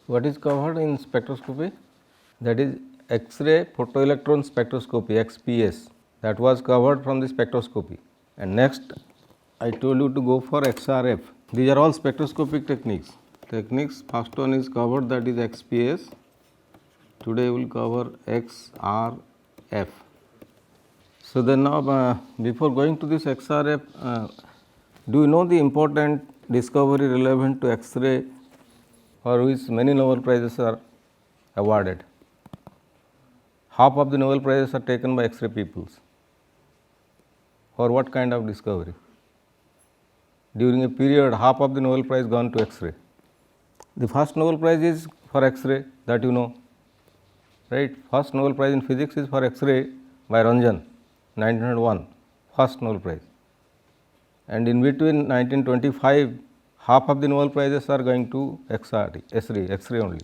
What is covered in spectroscopy? That is X-ray photoelectron spectroscopy, XPS, that was covered from the spectroscopy. And next I told you to go for XRF. These are all spectroscopic techniques. First one is covered, that is XPS. Today we will cover XRF. So then now before going to this XRF, do you know the important discovery relevant to X-ray for which many Nobel Prizes are awarded? Half of the Nobel Prizes are taken by X-ray peoples. For what kind of discovery? During a period, half of the Nobel Prize gone to X-ray. The first Nobel Prize is for X-ray, that you know, right? First Nobel Prize in physics is for X-ray by Ranjan, 1901, first Nobel Prize. And in between 1925, half of the Nobel Prizes are going to X-ray only.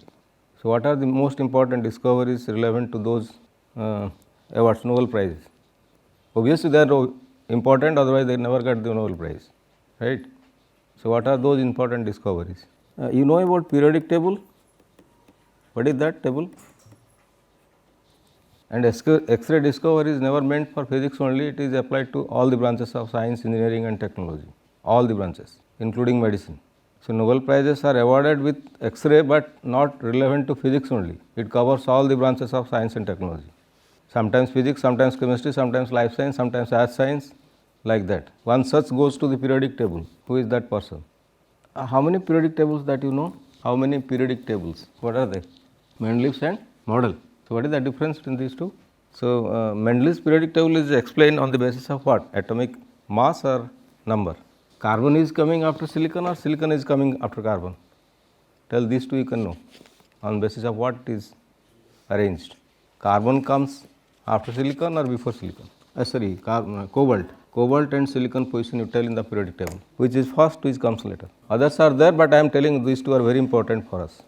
So what are the most important discoveries relevant to those awards, Nobel Prizes? Obviously they are important, otherwise they never got the Nobel Prize, right? So what are those important discoveries? You know about periodic table? What is that table? And X-ray discovery is never meant for physics only, it is applied to all the branches of science, engineering and technology, all the branches, including medicine. So Nobel Prizes are awarded with X-ray, but not relevant to physics only. It covers all the branches of science and technology. Sometimes physics, sometimes chemistry, sometimes life science, sometimes earth science, like that. One such goes to the periodic table. Who is that person? How many periodic tables that you know? How many periodic tables? What are they? Mendeleev's and Mordell. So what is the difference between these two? So Mendeleev's periodic table is explained on the basis of what? Atomic mass or number? Carbon is coming after silicon or silicon is coming after carbon? Tell these two you can know on basis of what it is arranged. Carbon comes after silicon or before silicon? Cobalt. Cobalt and silicon position you tell in the periodic table. Which is first, which comes later. Others are there, but I am telling these two are very important for us.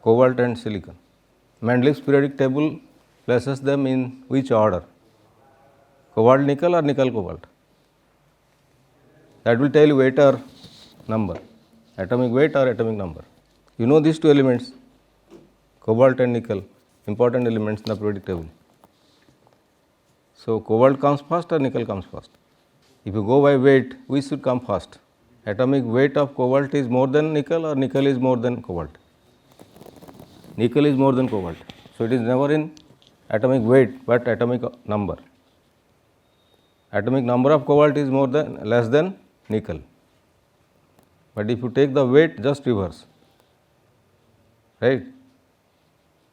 Cobalt and silicon. Mendeleev's periodic table places them in which order? Cobalt nickel or nickel cobalt? That will tell you weight or number, atomic weight or atomic number. You know these two elements, cobalt and nickel, important elements in the periodic table. So cobalt comes first or nickel comes first? If you go by weight, which should come first? Atomic weight of cobalt is more than nickel or nickel is more than cobalt? Nickel is more than cobalt. So it is never in atomic weight, but atomic number. Atomic number of cobalt is less than nickel. But if you take the weight, just reverse, right?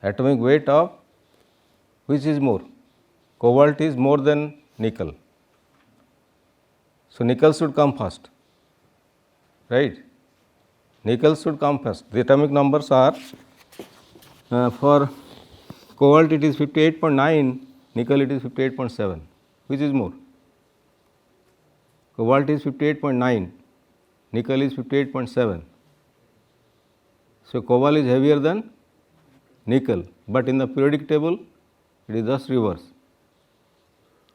Atomic weight of which is more? Cobalt is more than nickel. So nickel should come first, right? Nickel should come first. The atomic numbers are for cobalt it is 58.9, nickel it is 58.7. Which is more? Cobalt is 58.9, nickel is 58.7. So cobalt is heavier than nickel, but in the periodic table it is just reverse,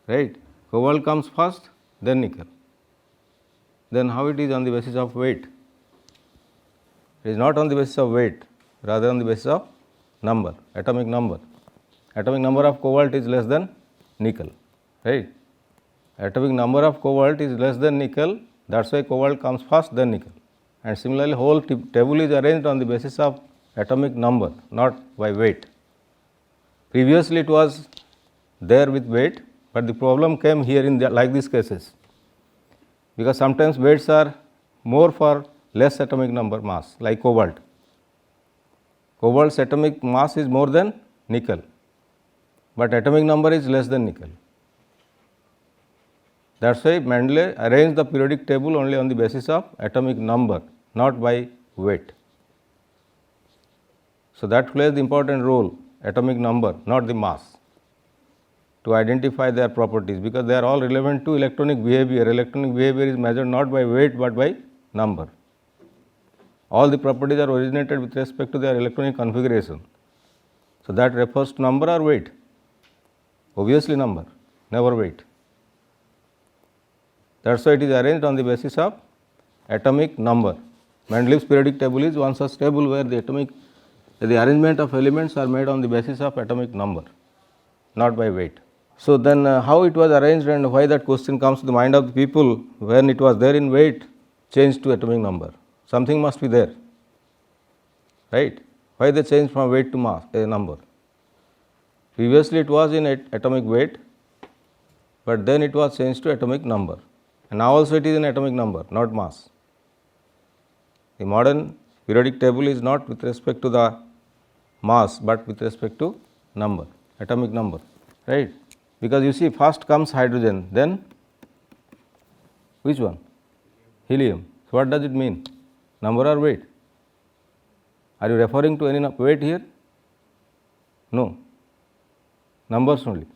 right? Cobalt comes first, then nickel. Then how it is on the basis of weight? It is not on the basis of weight, rather on the basis of number, atomic number. Atomic number of cobalt is less than nickel, right? Atomic number of cobalt is less than nickel, that is why cobalt comes first, then nickel. And similarly, whole table is arranged on the basis of atomic number, not by weight. Previously it was there with weight, but the problem came here in like these cases, because sometimes weights are more for less atomic number mass, like cobalt. Cobalt's atomic mass is more than nickel, but atomic number is less than nickel. That is why Mendeleev arranged the periodic table only on the basis of atomic number, not by weight. So that plays the important role, atomic number, not the mass, to identify their properties, because they are all relevant to electronic behavior. Electronic behavior is measured not by weight, but by number. All the properties are originated with respect to their electronic configuration. So that refers to number or weight? Obviously number, never weight. That is why it is arranged on the basis of atomic number. Mendeleev's periodic table is one such table where the atomic The arrangement of elements are made on the basis of atomic number, not by weight. So, then how it was arranged and why that question comes to the mind of the people when it was there in weight changed to atomic number? Something must be there, right? Why they changed from weight to mass, a number? Previously it was in atomic weight, but then it was changed to atomic number, and now also it is in atomic number, not mass. The modern periodic table is not with respect to the mass, but with respect to number, atomic number, right? Because you see, first comes hydrogen, then which one? Helium. So, what does it mean? Number or weight? Are you referring to any weight here? No, numbers only.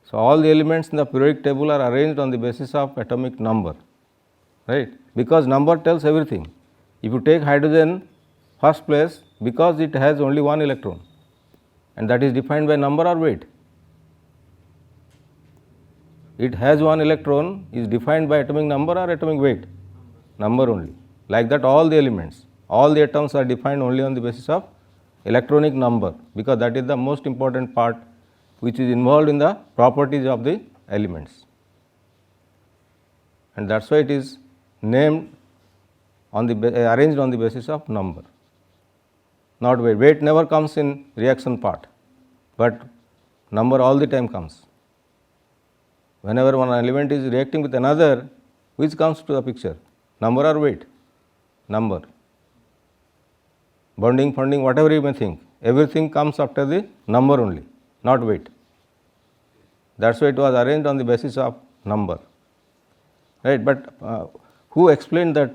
So, all the elements in the periodic table are arranged on the basis of atomic number, right? Because number tells everything. If you take hydrogen first place, because it has only one electron, and that is defined by number or weight. It has one electron is defined by atomic number or atomic weight? Number only. Like that all the elements, all the atoms are defined only on the basis of electronic number, because that is the most important part which is involved in the properties of the elements, and that is why it is named on the arranged on the basis of number, not weight. Weight never comes in reaction part, but number all the time comes. Whenever one element is reacting with another, which comes to the picture? Number or weight? Number. Bonding, funding, whatever you may think, everything comes after the number only, not weight. That is why it was arranged on the basis of number, right? But who explained that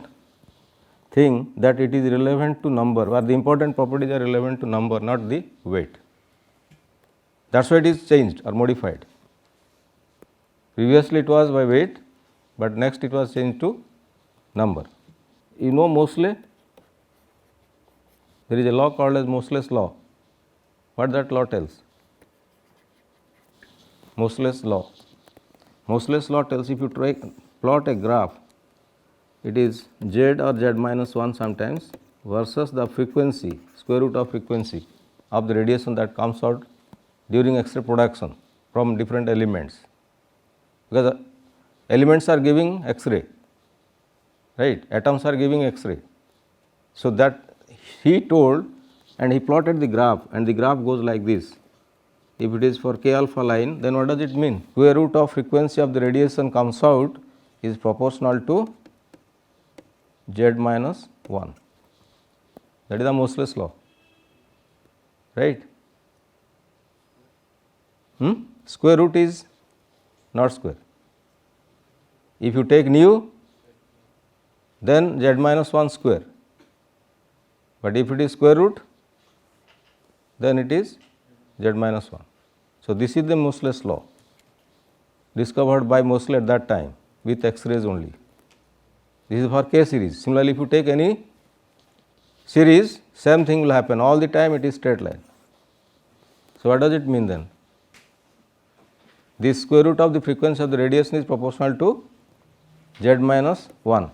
thing that it is relevant to number, or the important properties are relevant to number, not the weight? That is why it is changed or modified. Previously it was by weight, but next it was changed to number. You know Moseley? There is a law called as Moseley's law. What that law tells? Moseley's law. Moseley's law tells if you plot a graph, it is z or z minus 1 sometimes versus the frequency, square root of frequency of the radiation that comes out during X-ray production from different elements. Because elements are giving X-ray, right? Atoms are giving X-ray. So, that he told, and he plotted the graph, and the graph goes like this. If it is for k alpha line, then what does it mean? Square root of frequency of the radiation comes out is proportional to z minus 1. That is the Moseley's law, right? Square root is not square. If you take nu, then z minus 1 square, but if it is square root, then it is z minus 1. So, this is the Moseley's law discovered by Moseley at that time with X-rays only. This is for K series. Similarly, if you take any series, same thing will happen, all the time it is straight line. So, what does it mean then? The square root of the frequency of the radiation is proportional to z minus 1,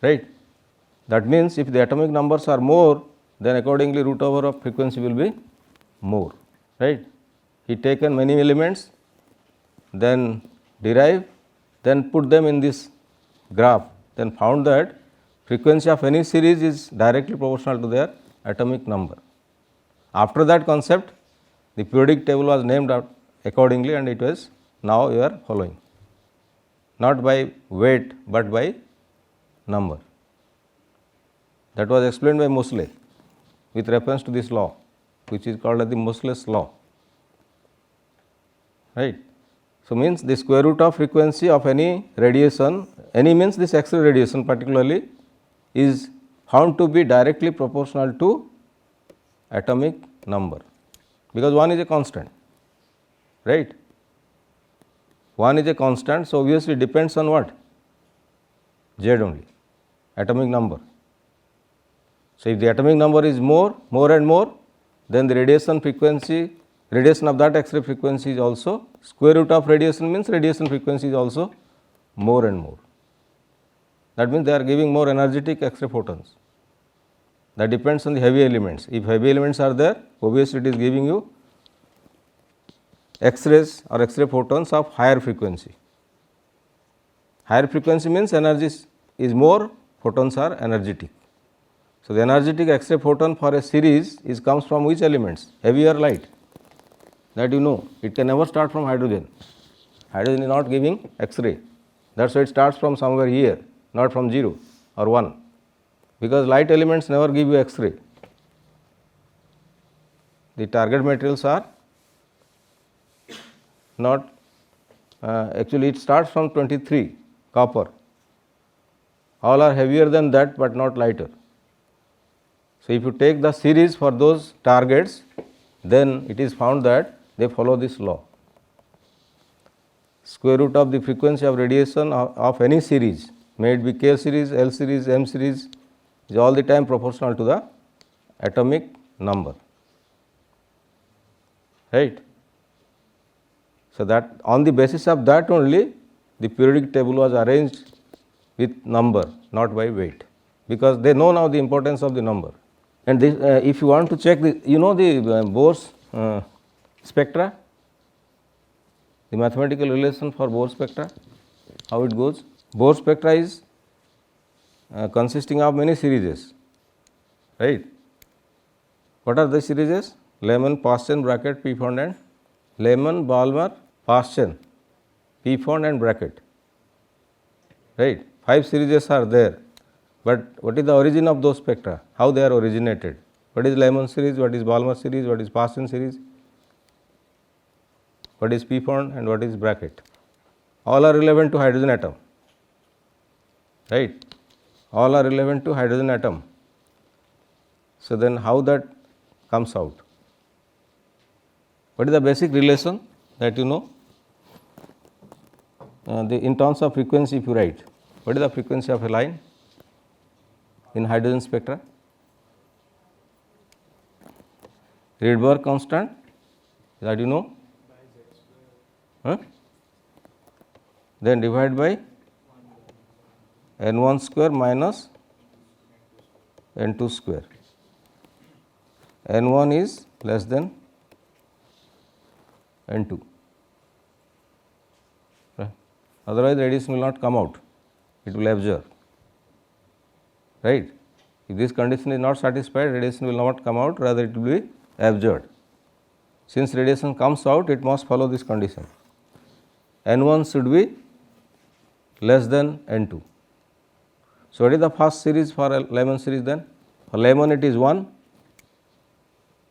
right? That means, if the atomic numbers are more, then accordingly root over of frequency will be more, right? He taken many elements, then derive, then put them in this graph, then found that frequency of any series is directly proportional to their atomic number. After that concept, the periodic table was named out accordingly, and it was now you are following, not by weight, but by number. That was explained by Moseley with reference to this law, which is called as the Moseley's law, right. So, means the square root of frequency of any radiation, any means this X-ray radiation particularly, is found to be directly proportional to atomic number, because 1 is a constant, right. 1 is a constant, so obviously depends on what? Z only, atomic number. So, if the atomic number is more and more, then the radiation frequency, radiation of that X-ray frequency is also, square root of radiation means radiation frequency is also more and more. That means they are giving more energetic X-ray photons. that depends on the heavy elements. If heavy elements are there, obviously it is giving you X-rays or X-ray photons of higher frequency. Higher frequency means energy is more, photons are energetic. So, the energetic X-ray photon for a series comes from which elements? Heavy or light? That you know, it can never start from hydrogen. Hydrogen is not giving X-ray. That is why it starts from somewhere here, not from 0 or 1, because light elements never give you X-ray. The target materials are not actually it starts from 23 copper, all are heavier than that, but not lighter. So, if you take the series for those targets, then it is found that they follow this law. Square root of the frequency of radiation of any series, may it be K series, L series, M series, is all the time proportional to the atomic number, right. So, that on the basis of that only the periodic table was arranged with number, not by weight, because they know now the importance of the number. And this, if you want to check the, you know the Bohr's spectra, the mathematical relation for Bohr spectra, how it goes. Bohr spectra is consisting of many series, right. What are the series? Lehman, Paschen, Brackett, Pfund and Lehman, Balmer, Paschen, Pfund and Brackett, right. 5 series are there. But what is the origin of those spectra? How they are originated? What is Lehman series? What is Balmer series? What is Paschen series? What is Pfund and what is Brackett? All are relevant to hydrogen atom, right? All are relevant to hydrogen atom. So, then how that comes out? What is the basic relation that you know? In terms of frequency, if you write, what is the frequency of a line in hydrogen spectra? Rydberg constant, that you know? Then divide by n1 square minus n2 square. n1 is less than n2, right. Otherwise radiation will not come out, it will absorb, right. If this condition is not satisfied, radiation will not come out, rather it will be absorbed. Since radiation comes out, it must follow this condition. N1 should be less than N2. So, what is the first series for a Lehman series then? For Lehman it is 1,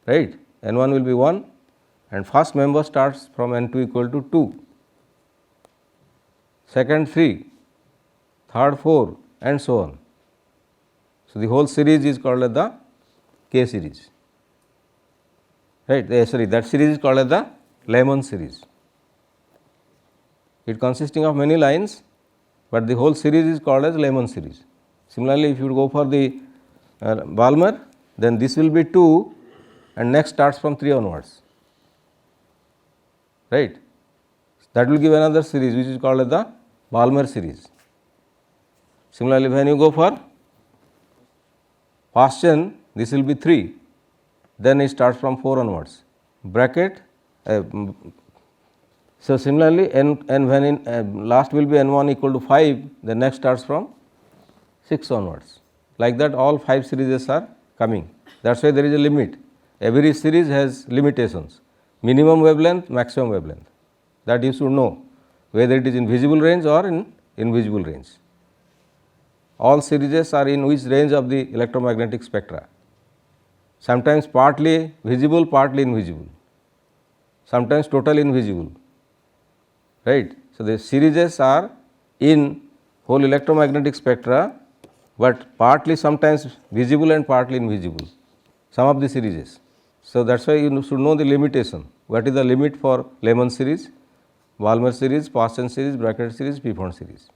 right. N1 will be 1 and first member starts from N2 equal to 2, second 3, third 4 and so on. So, the whole series is called as the K series, right. Sorry, that series is called as the Lehman series. It consisting of many lines, but the whole series is called as Lehman series. Similarly, if you go for the Balmer, then this will be 2 and next starts from 3 onwards, right. That will give another series which is called as the Balmer series. Similarly, when you go for Paschen, this will be 3, then it starts from 4 onwards, Brackett. So, similarly, n when in last will be n1 equal to 5, the next starts from 6 onwards. Like that all 5 series are coming. That is why there is a limit. Every series has limitations, minimum wavelength, maximum wavelength, that you should know whether it is in visible range or in invisible range. All series are in which range of the electromagnetic spectra, sometimes partly visible, partly invisible, sometimes totally invisible, right. So, the series are in whole electromagnetic spectra, but partly sometimes visible and partly invisible, some of the series. So, that is why you should know the limitation. What is the limit for Lehman series, Balmer series, Paschen series, Brackett series, Pfund series?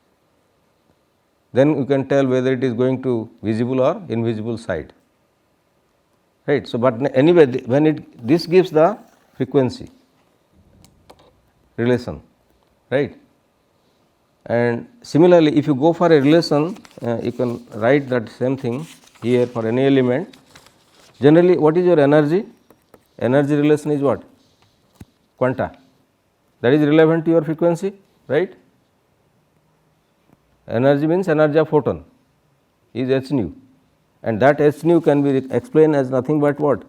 Then you can tell whether it is going to visible or invisible side, right. So, but anyway, when this gives the frequency relation, right. And similarly, if you go for a relation, you can write that same thing here for any element. Generally, what is your energy? Energy relation is what? Quanta. That is relevant to your frequency, right? Energy means energy of photon is h nu, and that h nu can be explained as nothing but what?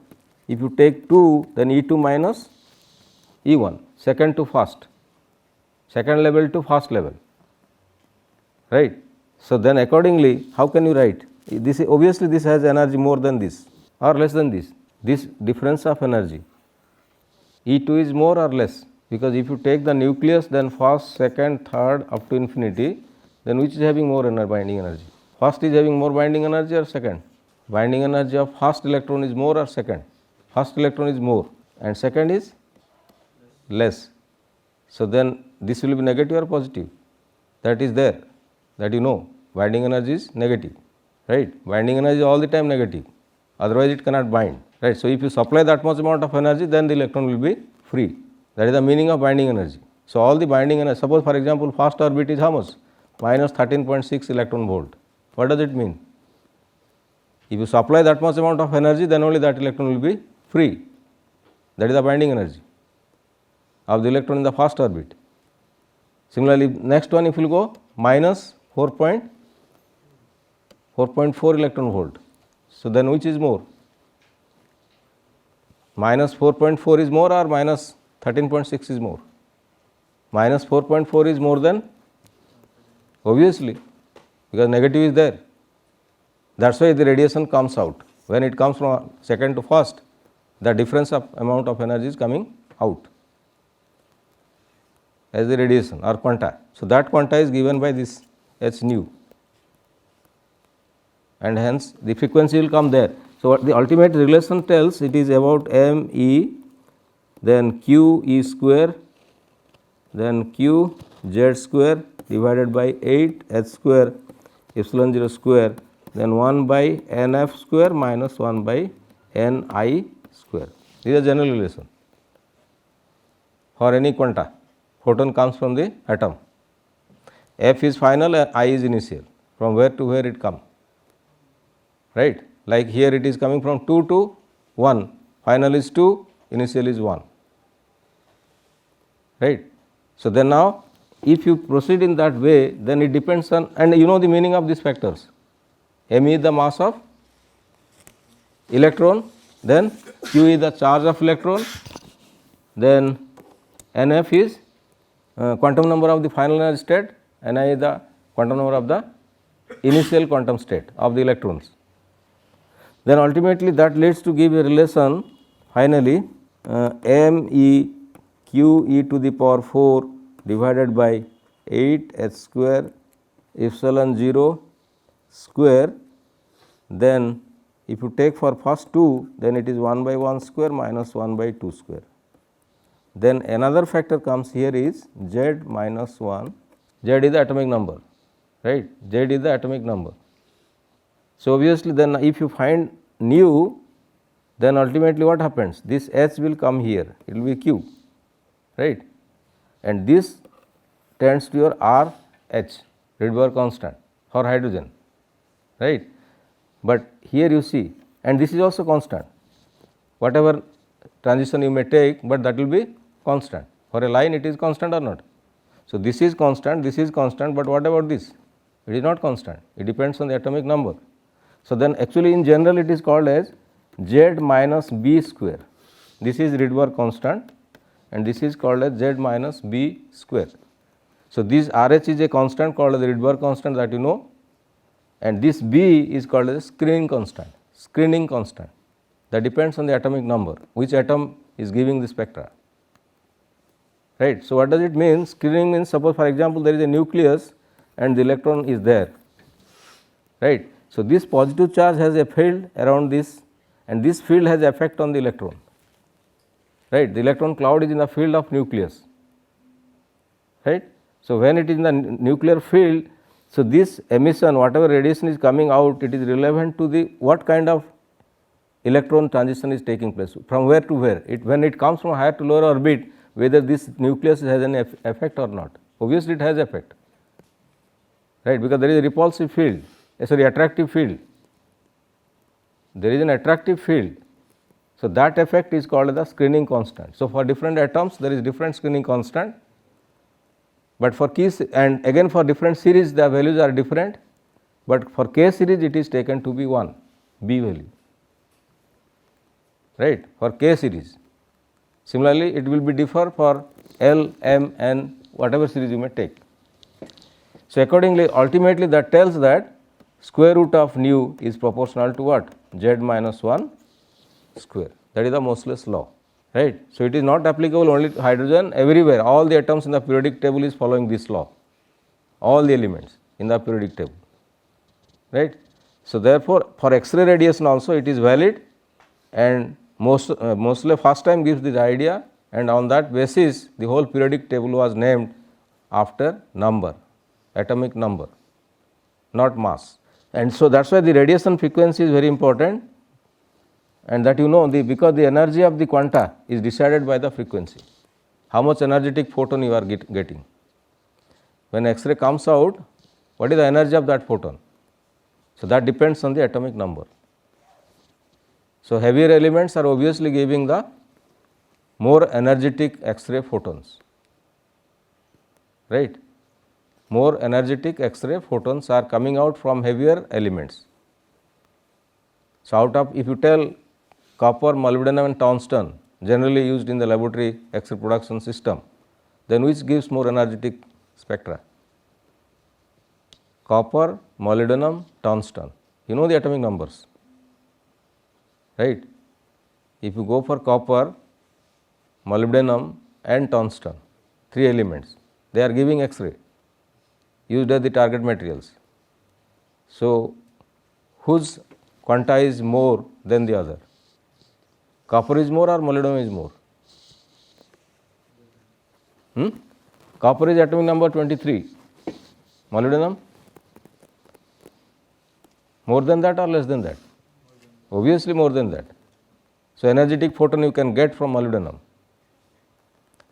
If you take 2, then E2 minus E1, second to first, second level to first level, right. So, then accordingly, how can you write? This obviously this has energy more than this or less than this difference of energy. E2 is more or less, because if you take the nucleus, then first, second, third up to infinity, then which is having more binding energy? First is having more binding energy or second? Binding energy of first electron is more or second? First electron is more and second is less. So, then this will be negative or positive? That is there, that you know, binding energy is negative, right. Binding energy is all the time negative, otherwise it cannot bind, right. So, if you supply that much amount of energy, then the electron will be free. That is the meaning of binding energy. So, all the binding energy, suppose for example, first orbit is how much? Minus 13.6 electron volt. What does it mean? If you supply that much amount of energy, then only that electron will be free. That is the binding energy of the electron in the first orbit. Similarly, next one if you go minus 4.4 electron volt. So, then which is more? Minus 4.4 is more or minus 13.6 is more? Minus 4.4 is more than, obviously, because negative is there. That is why the radiation comes out. When it comes from second to first, the difference of amount of energy is coming out as the radiation or quanta. So, that quanta is given by this h nu, and hence the frequency will come there. So, what the ultimate relation tells, it is about m e, then q e square, then q z square divided by 8 h square epsilon 0 square, then 1 by n f square minus 1 by n I square. This is a general relation for any quanta. Photon comes from the atom. F is final and I is initial. From where to where it comes, right? Like here it is coming from 2 to 1, final is 2, initial is 1, right. So, then now if you proceed in that way, then it depends on, and you know the meaning of these factors. M is the mass of electron, then Q is the charge of electron, then Nf is quantum number of the final energy state, Ni is the quantum number of the initial quantum state of the electrons. Then ultimately that leads to give a relation finally m e q e to the power 4 divided by 8 h square epsilon 0 square, then if you take for first 2, then it is 1 by 1 square minus 1 by 2 square. Then another factor comes here is z minus 1, z is the atomic number, right, z is the atomic number. So, obviously, then if you find nu, then ultimately what happens? This h will come here, it will be q, right, and this tends to your R h, Rydberg constant for hydrogen, right. But here you see, and this is also constant, whatever transition you may take, but that will be constant. For a line it is constant or not? So, this is constant, but what about this? It is not constant, it depends on the atomic number. So, then actually in general it is called as z minus b square. This is Rydberg constant and this is called as z minus b square. So, this R h is a constant called as the Rydberg constant that you know, and this b is called as screening constant, that depends on the atomic number, which atom is giving the spectra, right. So, what does it mean? Screening means, suppose for example, there is a nucleus and the electron is there, right. So, this positive charge has a field around this and this field has effect on the electron, right. The electron cloud is in the field of nucleus, right. So, when it is in the nuclear field, so this emission, whatever radiation is coming out, it is relevant to the what kind of electron transition is taking place, from where to where. When it comes from higher to lower orbit, whether this nucleus has any effect or not. Obviously, it has effect, right, because there is a repulsive field, sorry, attractive field, there is an attractive field. So, that effect is called the screening constant. So, for different atoms there is different screening constant, but for keys, and again for different series the values are different, but for K series it is taken to be 1 B value, right, for K series. Similarly, it will be differ for L, M, N, whatever series you may take. So, accordingly ultimately that tells that square root of nu is proportional to what? Z minus 1 square, that is the Moseley's law, right. So, it is not applicable only to hydrogen, everywhere all the atoms in the periodic table is following this law, all the elements in the periodic table, right. So, therefore, for X-ray radiation also it is valid, and Moseley first time gives this idea, and on that basis the whole periodic table was named after number, atomic number, not mass. And so, that is why the radiation frequency is very important, and that because the energy of the quanta is decided by the frequency, how much energetic photon you are getting. When X-ray comes out, what is the energy of that photon? So, that depends on the atomic number. So, heavier elements are obviously giving the more energetic X-ray photons, right. More energetic X-ray photons are coming out from heavier elements. So, out of, if you tell copper, molybdenum and tungsten generally used in the laboratory X-ray production system, then which gives more energetic spectra? Copper, molybdenum, tungsten, you know the atomic numbers, right. If you go for copper, molybdenum and tungsten, 3 elements, they are giving X-ray used as the target materials. So, whose quanta is more than the other? Copper is more or molybdenum is more? Copper is atomic number 23, molybdenum more than that or less than that? Obviously more than that. So, energetic photon you can get from molybdenum,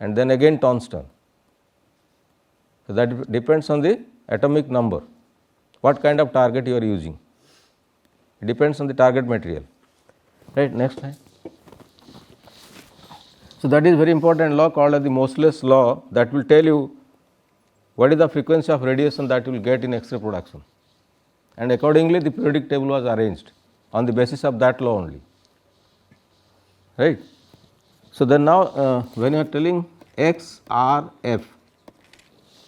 and then again tungsten. So, that depends on the atomic number, what kind of target you are using, it depends on the target material, right. Next slide. So, that is very important law called as the Moseley's law, that will tell you what is the frequency of radiation that you will get in X-ray production, and accordingly the periodic table was arranged on the basis of that law only, right. So, then now when you are telling XRF,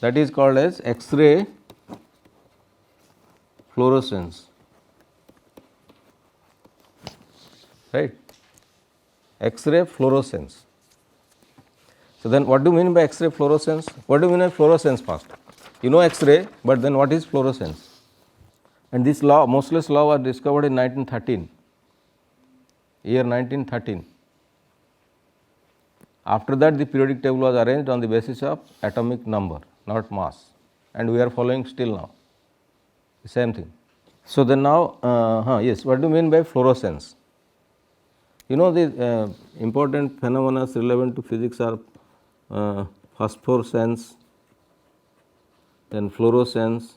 that is called as X-ray fluorescence, right, X-ray fluorescence. So, then what do you mean by X-ray fluorescence? What do you mean by fluorescence first? You know X-ray, but then what is fluorescence? And this law, Moseley's law, was discovered in 1913, year 1913. After that the periodic table was arranged on the basis of atomic number, not mass, and we are following still now the same thing. So, then now yes, what do you mean by fluorescence? You know the important phenomena relevant to physics are phosphorescence, then fluorescence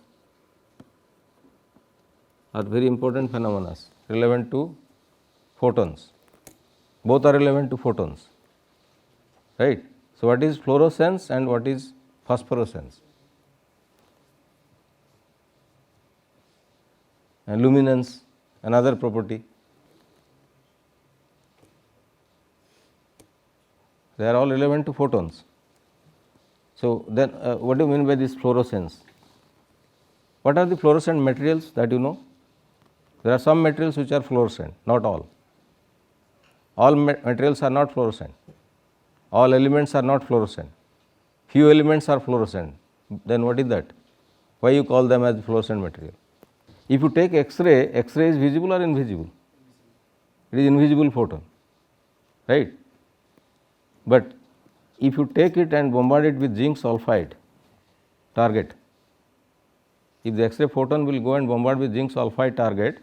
are very important phenomena relevant to photons, both are relevant to photons, right. So, what is fluorescence and what is phosphorescence? And luminance, another property, they are all relevant to photons. So, then what do you mean by this fluorescence? What are the fluorescent materials that you know? There are some materials which are fluorescent, not all. All materials are not fluorescent, all elements are not fluorescent, few elements are fluorescent. Then what is that? Why you call them as fluorescent material? If you take X-ray, X-ray is visible or invisible? It is invisible photon, right. But if you take it and bombard it with zinc sulphide target, if the X-ray photon will go and bombard with zinc sulphide target,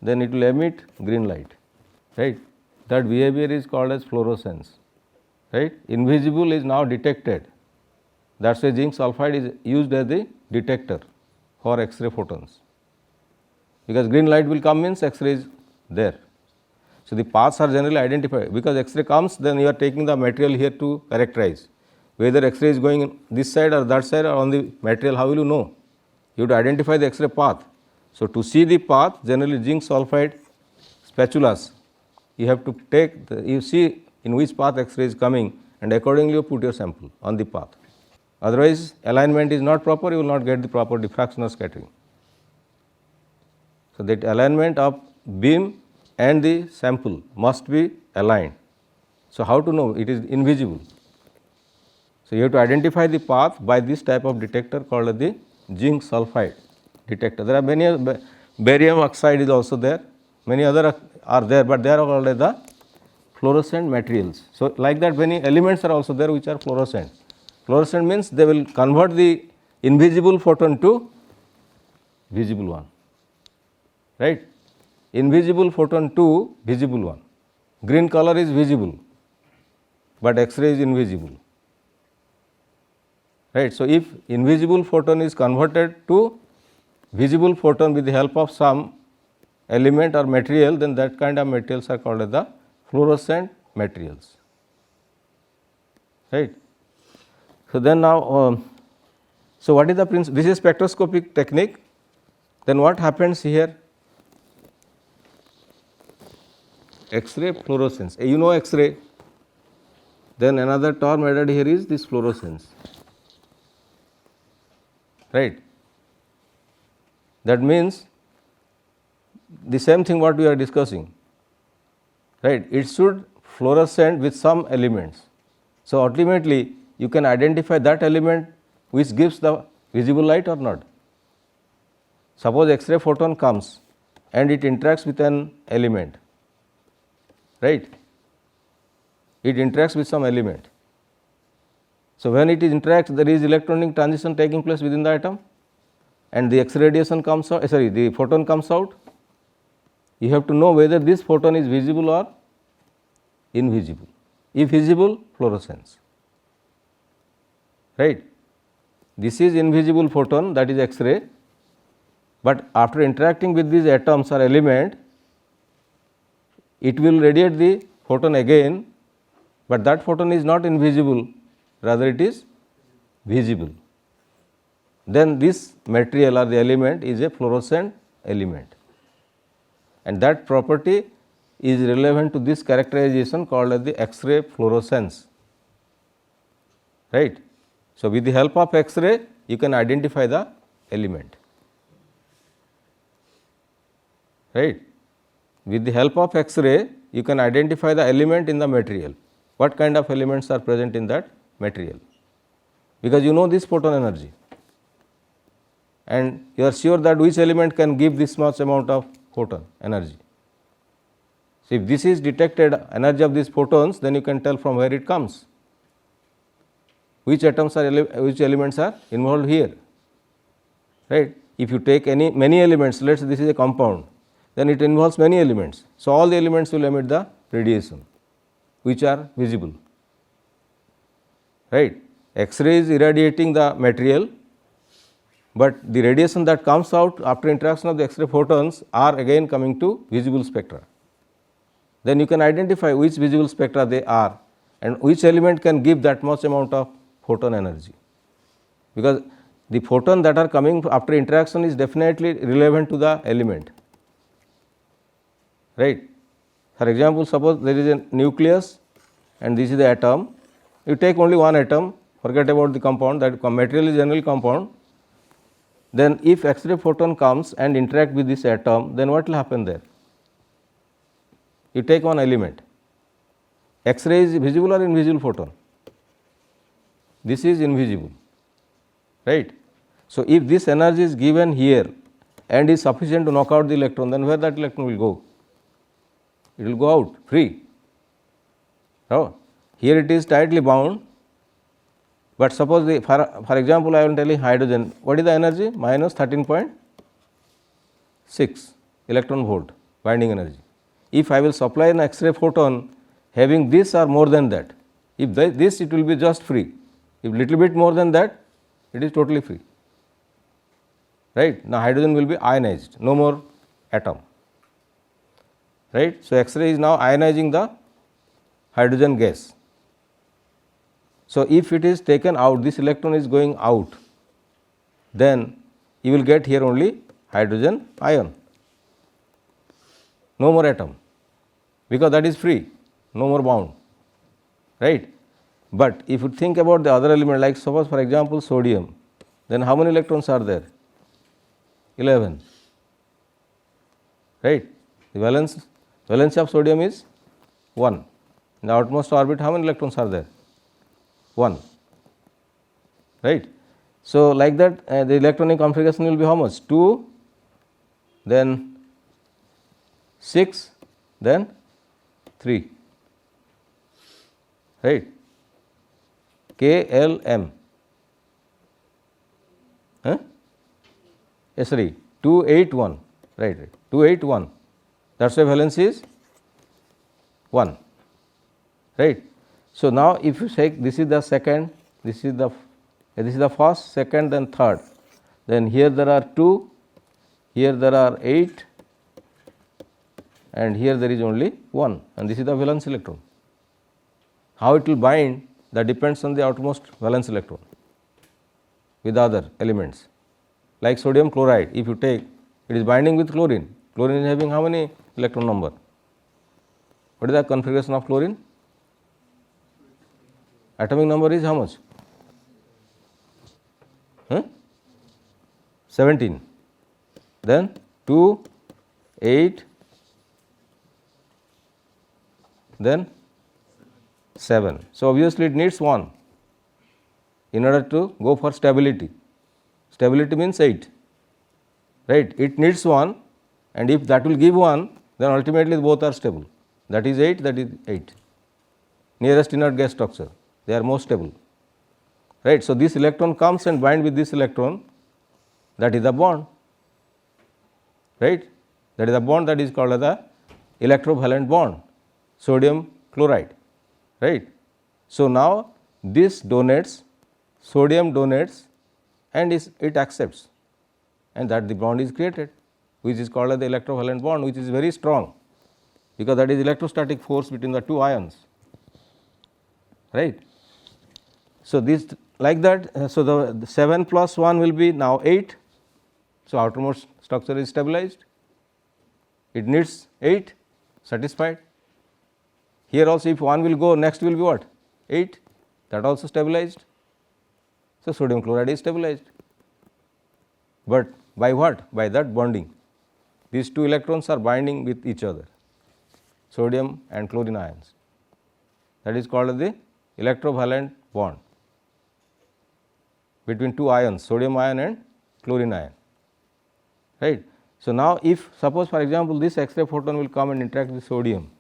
then it will emit green light, right. That behavior is called as fluorescence, right. Invisible is now detected, that is why zinc sulphide is used as the detector for X-ray photons, because green light will come means X-ray is there, So, the paths are generally identified, because X-ray comes, then you are taking the material here to characterize whether X-ray is going in this side or that side or on the material. How will you know? You have to identify the X-ray path. So, to see the path, generally zinc sulphide spatulas, you have to take you see in which path X-ray is coming, and accordingly you put your sample on the path. Otherwise, alignment is not proper, you will not get the proper diffraction or scattering. So, that alignment of beam and the sample must be aligned. So, how to know? It is invisible. So, you have to identify the path by this type of detector called as the zinc sulphide detector. There are many barium oxide is also there, many other are there, but they are called as the fluorescent materials. So, like that many elements are also there which are fluorescent. Fluorescent means they will convert the invisible photon to visible one, right. Invisible photon to visible one. Green color is visible, but X-ray is invisible, right. So, if invisible photon is converted to visible photon with the help of some element or material, then that kind of materials are called as the fluorescent materials, right. So, then now, so what is the principle? This is spectroscopic technique. Then what happens here? X-ray fluorescence. You know X-ray. Then another term added here is this fluorescence, right. That means the same thing what we are discussing, right. It should fluorescent with some elements. So, ultimately you can identify that element which gives the visible light or not. Suppose X-ray photon comes and it interacts with an element, right. It interacts with some element. So, when it interacts, there is electronic transition taking place within the atom, and the X radiation comes out, the photon comes out. You have to know whether this photon is visible or invisible. If visible, fluorescence, right. This is invisible photon, that is X-ray, but after interacting with these atoms or element, it will radiate the photon again, but that photon is not invisible, rather it is visible. Then this material or the element is a fluorescent element, and that property is relevant to this characterization called as the X-ray fluorescence, right. So, with the help of X-ray you can identify the element, right. With the help of X-ray you can identify the element in the material, what kind of elements are present in that material, because you know this photon energy and you are sure that which element can give this much amount of photon energy. So, if this is detected energy of these photons, then you can tell from where it comes, which atoms are which elements are involved here, right. If you take many elements, let us say this is a compound, then it involves many elements. So, all the elements will emit the radiation which are visible, right. X-ray is irradiating the material, but the radiation that comes out after interaction of the X-ray photons are again coming to visible spectra. Then you can identify which visible spectra they are and which element can give that much amount of photon energy, because the photon that are coming after interaction is definitely relevant to the element, right. For example, suppose there is a nucleus and this is the atom, you take only one atom, forget about the compound, that material is generally compound. Then if X-ray photon comes and interact with this atom, then what will happen there? You take one element, X-ray is visible or invisible photon? This is invisible, right. So, if this energy is given here and is sufficient to knock out the electron, then where that electron will go? It will go out free. Oh, here it is tightly bound, but suppose for example, I am telling hydrogen, what is the energy? Minus 13.6 electron volt binding energy. If I will supply an X-ray photon having this or more than that, if this it will be just free, if little bit more than that, it is totally free, right. Now, hydrogen will be ionized, no more atom, right. So, X-ray is now ionizing the hydrogen gas. So, if it is taken out, this electron is going out, then you will get here only hydrogen ion, no more atom, because that is free, no more bound, right. But if you think about the other element, like suppose for example sodium, then how many electrons are there? 11, right. The valence of sodium is 1. In the outermost orbit, how many electrons are there? 1, right. So, like that the electronic configuration will be how much? 2, then 6, then 3, right. KLM, SRE 281, right, 281, that is why valence is 1, right. So, now if you take this is the second, this is the first, second, then third, then here there are 2, here there are 8, and here there is only 1, and this is the valence electron. How it will bind, that depends on the outermost valence electron with other elements. Like sodium chloride, if you take, it is binding with chlorine. Chlorine is having how many electron number? What is the configuration of chlorine? Atomic number is how much? 17. Then 2, 8, then 7. So, obviously, it needs 1 in order to go for stability. Stability means 8, right. It needs 1, and if that will give 1, then ultimately both are stable, that is 8, that is 8, nearest inert gas structure, they are more stable, right. So, this electron comes and bind with this electron, that is the bond, right. That is the bond that is called as the electrovalent bond, sodium chloride, right. So, now this donates, sodium donates, and it accepts, and that the bond is created, which is called as the electrovalent bond, which is very strong, because that is electrostatic force between the two ions, right. So, this like that. So, the 7 plus 1 will be now 8. So, outermost structure is stabilized, it needs 8, satisfied. Here also if 1 will go, next will be what? 8, that also stabilized. So, sodium chloride is stabilized, but by what? By that bonding. These two electrons are binding with each other, sodium and chlorine ions, that is called the electrovalent bond between two ions, sodium ion and chlorine ion, right. So, now if suppose for example, this X-ray photon will come and interact with sodium,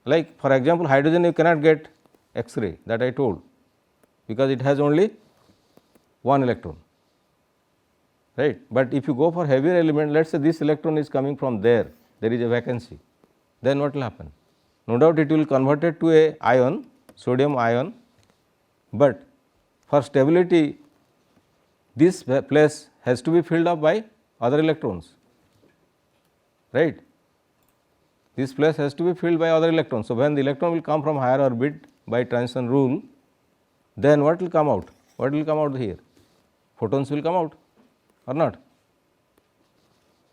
like for example, hydrogen you cannot get X-ray, that I told, because it has only 1 electron, right. But if you go for heavier element, let us say this electron is coming from there is a vacancy, then what will happen? No doubt it will convert it to a ion, sodium ion, but for stability this place has to be filled up by other electrons, right. This place has to be filled by other electrons. So, when the electron will come from higher orbit by transition rule, then what will come out? What will come out here? Photons will come out or not?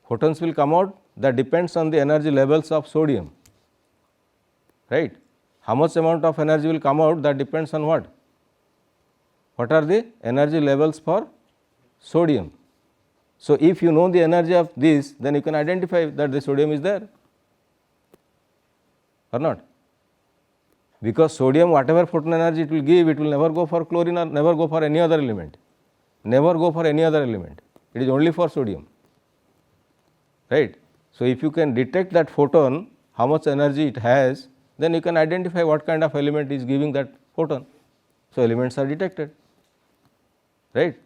Photons will come out, that depends on the energy levels of sodium, right. How much amount of energy will come out, that depends on what? What are the energy levels for sodium? So, if you know the energy of this, then you can identify that the sodium is there or not, because sodium whatever photon energy it will give, it will never go for chlorine or never go for any other element, never go for any other element, it is only for sodium, right. So, if you can detect that photon, how much energy it has, then you can identify what kind of element is giving that photon. So, elements are detected, right.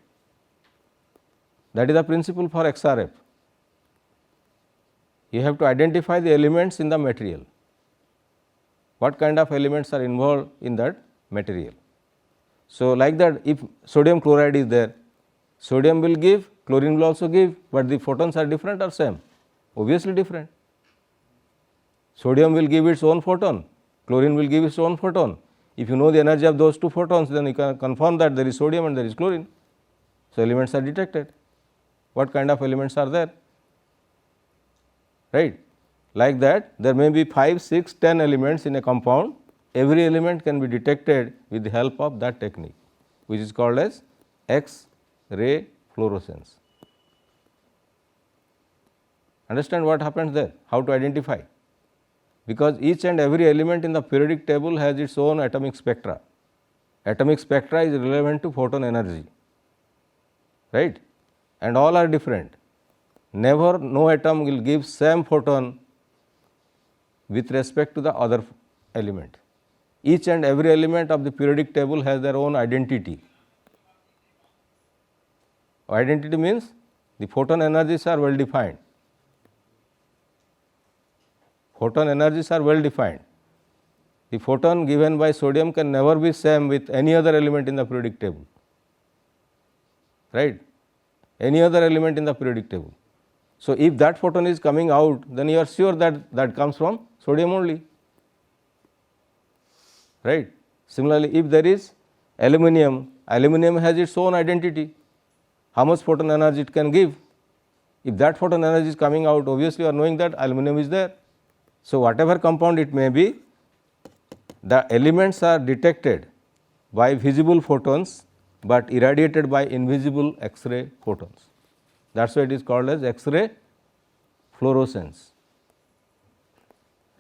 That is the principle for XRF. You have to identify the elements in the material, what kind of elements are involved in that material. So, like that if sodium chloride is there, sodium will give, chlorine will also give, but the photons are different or same? Obviously different. Sodium will give its own photon, chlorine will give its own photon. If you know the energy of those two photons, then you can confirm that there is sodium and there is chlorine. So, elements are detected. What kind of elements are there? Right. Like that, there may be 5, 6, 10 elements in a compound. Every element can be detected with the help of that technique, which is called as X-ray fluorescence. Understand what happens there? How to identify? Because each and every element in the periodic table has its own atomic spectra. Atomic spectra is relevant to photon energy, right? And all are different. Never no atom will give same photon with respect to the other element. Each and every element of the periodic table has their own identity. Identity means the photon energies are well defined. Photon energies are well defined. The photon given by sodium can never be same with any other element in the periodic table, right? Any other element in the periodic table. So, if that photon is coming out, then you are sure that that comes from sodium only, right. Similarly, if there is aluminum, aluminum has its own identity, how much photon energy it can give. If that photon energy is coming out, obviously you are knowing that aluminum is there. So, whatever compound it may be, the elements are detected by visible photons, but irradiated by invisible X-ray photons. That is why it is called as X-ray fluorescence,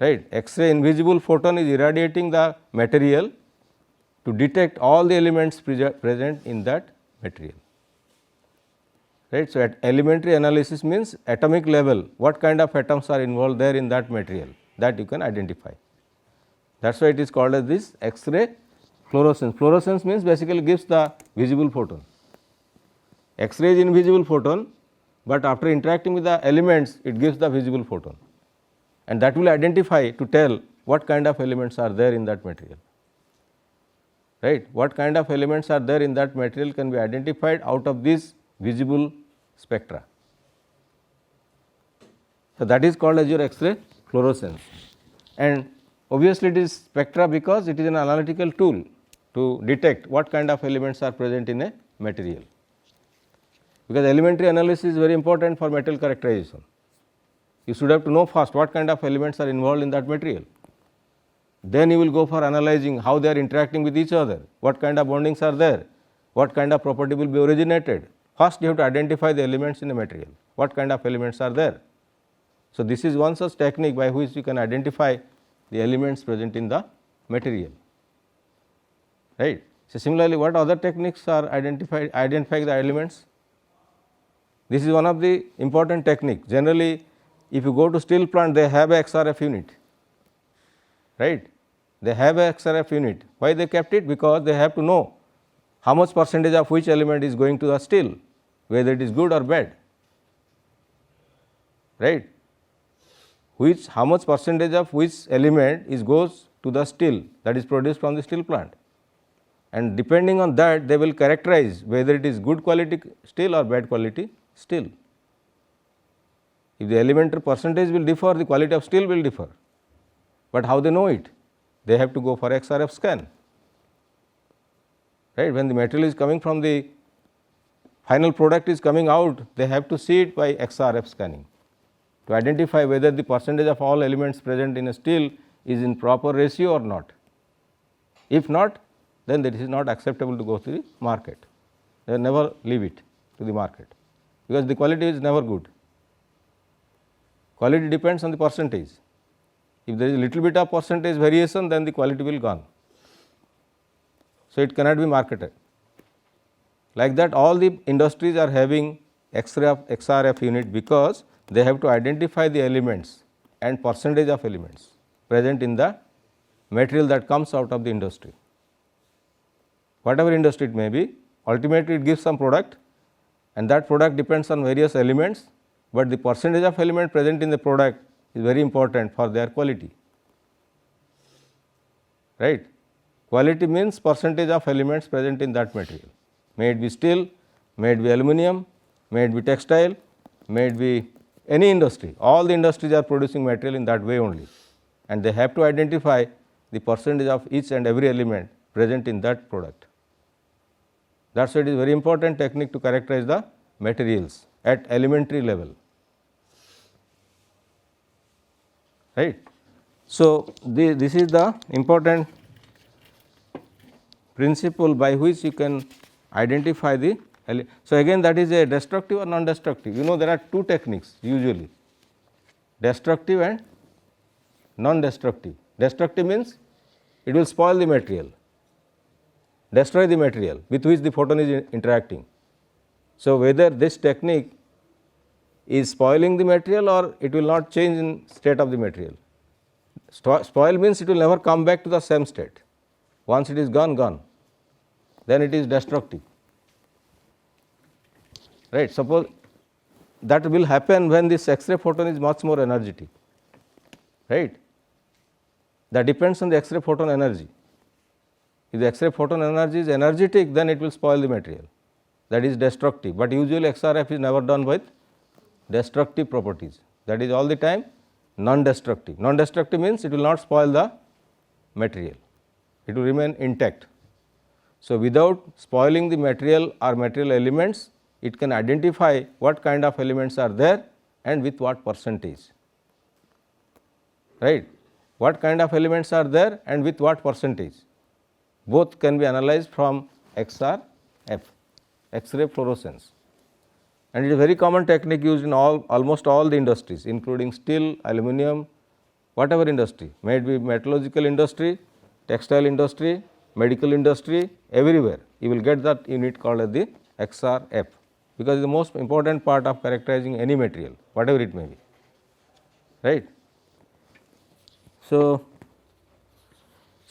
right. X-ray invisible photon is irradiating the material to detect all the elements present in that material, right. So, at elementary analysis means atomic level, what kind of atoms are involved there in that material, that you can identify. That is why it is called as this X-ray fluorescence. Fluorescence means basically gives the visible photon. X-ray is invisible photon, but after interacting with the elements, it gives the visible photon, and that will identify to tell what kind of elements are there in that material, right. What kind of elements are there in that material can be identified out of this visible spectra. So, that is called as your X-ray fluorescence, and obviously it is spectra because it is an analytical tool to detect what kind of elements are present in a material, because elementary analysis is very important for metal characterization. You should have to know first what kind of elements are involved in that material. Then you will go for analyzing how they are interacting with each other, what kind of bondings are there, what kind of property will be originated. First you have to identify the elements in a material, what kind of elements are there. So, this is one such technique by which you can identify the elements present in the material, right. So, similarly, what other techniques are identifying the elements? This is one of the important technique. Generally, if you go to steel plant, they have a XRF unit, right. They have a XRF unit. Why they kept it? Because they have to know how much percentage of which element is going to the steel, whether it is good or bad, right. How much percentage of which element goes to the steel that is produced from the steel plant, and depending on that they will characterize whether it is good quality steel or bad quality steel. If the elementary percentage will differ, the quality of steel will differ, but how they know it? They have to go for XRF scan, right. When the material is coming from the final product is coming out, they have to see it by XRF scanning to identify whether the percentage of all elements present in a steel is in proper ratio or not. If not, then that is not acceptable to go to the market. They will never leave it to the market, because the quality is never good. Quality depends on the percentage. If there is a little bit of percentage variation, then the quality will gone. So, it cannot be marketed. Like that, all the industries are having XRF unit, because they have to identify the elements and percentage of elements present in the material that comes out of the industry. Whatever industry it may be, ultimately it gives some product, and that product depends on various elements, but the percentage of element present in the product is very important for their quality, right. Quality means percentage of elements present in that material, may it be steel, may it be aluminum, may it be textile, may it be any industry. All the industries are producing material in that way only. and they have to identify the percentage of each and every element present in that product. That is why it is very important technique to characterize the materials at elementary level, right. So, this is the important principle by which you can identify the. So, again that is a destructive or non-destructive. You know there are two techniques usually, destructive and non-destructive. Destructive means it will spoil the material, destroy the material with which the photon is interacting. So, whether this technique is spoiling the material or it will not change in state of the material. Spoil means it will never come back to the same state. Once it is gone, then it is destructive, right. Suppose that will happen when this X-ray photon is much more energetic, right. That depends on the X-ray photon energy. If the X-ray photon energy is energetic, then it will spoil the material, that is destructive, but usually XRF is never done with destructive properties, that is all the time non-destructive. Non-destructive means it will not spoil the material, it will remain intact. So, without spoiling the material or material elements, it can identify what kind of elements are there and with what percentage, right. What kind of elements are there and with what percentage, both can be analyzed from XRF, X-ray fluorescence, and it is a very common technique used in almost all the industries, including steel, aluminum, whatever industry, may it be metallurgical industry, textile industry, medical industry, everywhere you will get that unit called as the XRF, because it is the most important part of characterizing any material, whatever it may be, right. So,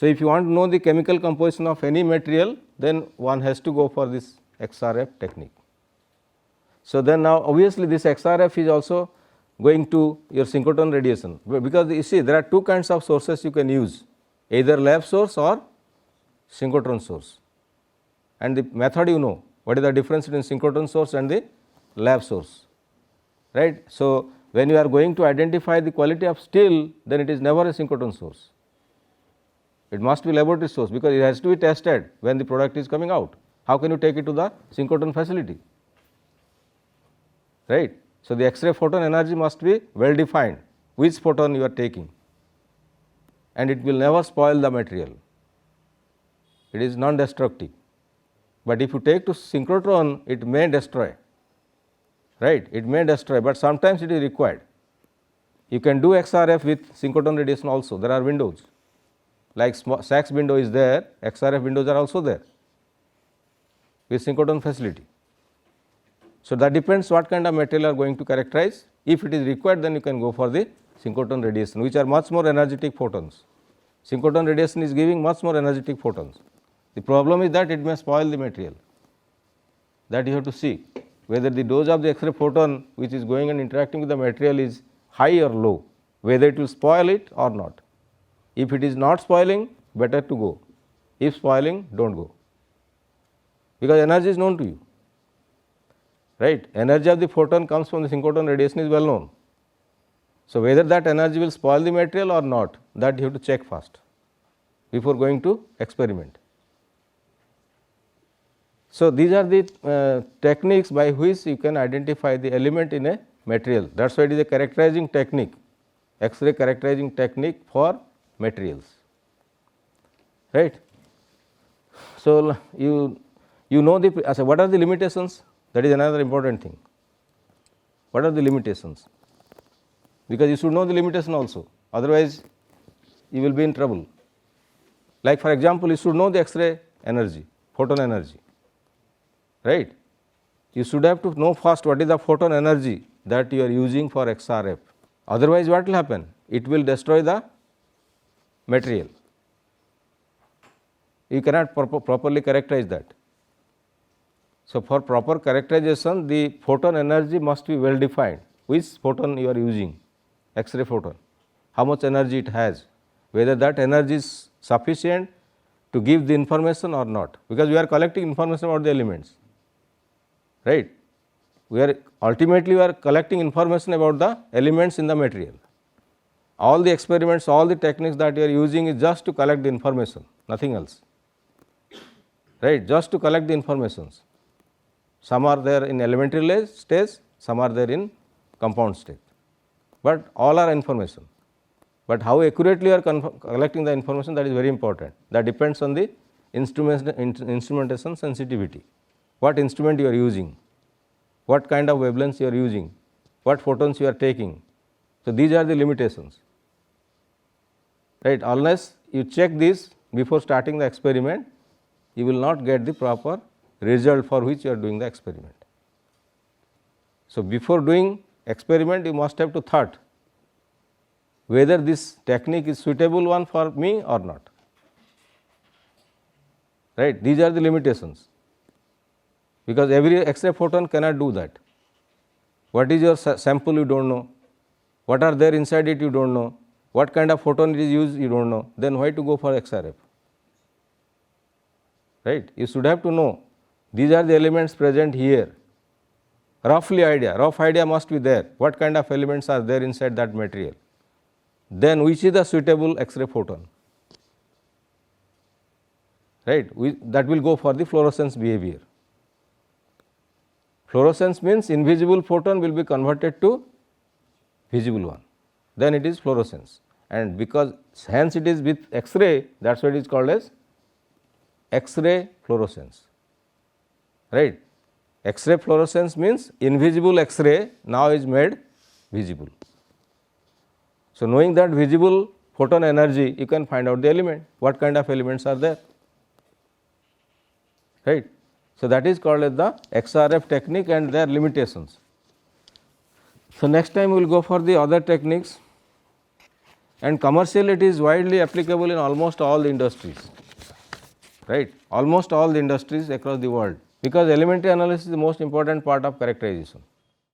if you want to know the chemical composition of any material, then one has to go for this XRF technique. So, then now obviously, this XRF is also going to your synchrotron radiation, because you see there are two kinds of sources you can use, either lab source or synchrotron source, and the method you know what is the difference between synchrotron source and the lab source, right. So, when you are going to identify the quality of steel, then it is never a synchrotron source, it must be laboratory source, because it has to be tested when the product is coming out. How can you take it to the synchrotron facility, right. So, the X-ray photon energy must be well defined, which photon you are taking, and it will never spoil the material, it is non-destructive. But if you take to synchrotron, it may destroy, right, it may destroy, but sometimes it is required. You can do XRF with synchrotron radiation also, there are windows like Sachs window is there, XRF windows are also there with synchrotron facility. So, that depends what kind of material are going to characterize. If it is required, then you can go for the synchrotron radiation, which are much more energetic photons. Synchrotron radiation is giving much more energetic photons. The problem is that it may spoil the material, that you have to see whether the dose of the X-ray photon which is going and interacting with the material is high or low, whether it will spoil it or not. If it is not spoiling, better to go, if spoiling, do not go, because energy is known to you, right. Energy of the photon comes from the synchrotron radiation is well known. So, whether that energy will spoil the material or not, that you have to check first before going to experiment. So, these are the techniques by which you can identify the element in a material, that is why it is a characterizing technique, X-ray characterizing technique for materials, right. So, you know the what are the limitations, that is another important thing. What are the limitations? Because you should know the limitation also, otherwise you will be in trouble. Like for example, you should know the X-ray energy, photon energy, right. You should have to know first what is the photon energy that you are using for XRF, otherwise what will happen? It will destroy the material, you cannot properly characterize that. So, for proper characterization, the photon energy must be well defined, which photon you are using, X-ray photon, how much energy it has, whether that energy is sufficient to give the information or not, because we are collecting information about the elements, right. We are ultimately we are collecting information about the elements in the material. All the experiments, all the techniques that you are using is just to collect the information, nothing else, right, just to collect the informations. Some are there in elementary stage, some are there in compound stage, but all are information. But how accurately you are collecting the information, that is very important. That depends on the instrumentation sensitivity, what instrument you are using, what kind of wavelengths you are using, what photons you are taking. So, these are the limitations, right. Unless you check this before starting the experiment, you will not get the proper result for which you are doing the experiment. So, before doing experiment, you must have to thought whether this technique is suitable one for me or not, right. These are the limitations, because every X-ray photon cannot do that. What is your sample, you do not know, what are there inside it, you do not know, what kind of photon it is used, you do not know, then why to go for XRF, right. You should have to know these are the elements present here, rough idea must be there, what kind of elements are there inside that material, then which is the suitable X-ray photon, right. That will go for the fluorescence behavior. Fluorescence means invisible photon will be converted to visible one, then it is fluorescence, and because hence it is with X-ray, that is why it is called as X-ray fluorescence, right. X-ray fluorescence means invisible X-ray now is made visible. So, knowing that visible photon energy, you can find out the element, what kind of elements are there, right. So, that is called as the XRF technique and their limitations. So, next time we will go for the other techniques, and commercially it is widely applicable in almost all the industries, right, almost all the industries across the world, because elementary analysis is the most important part of characterization.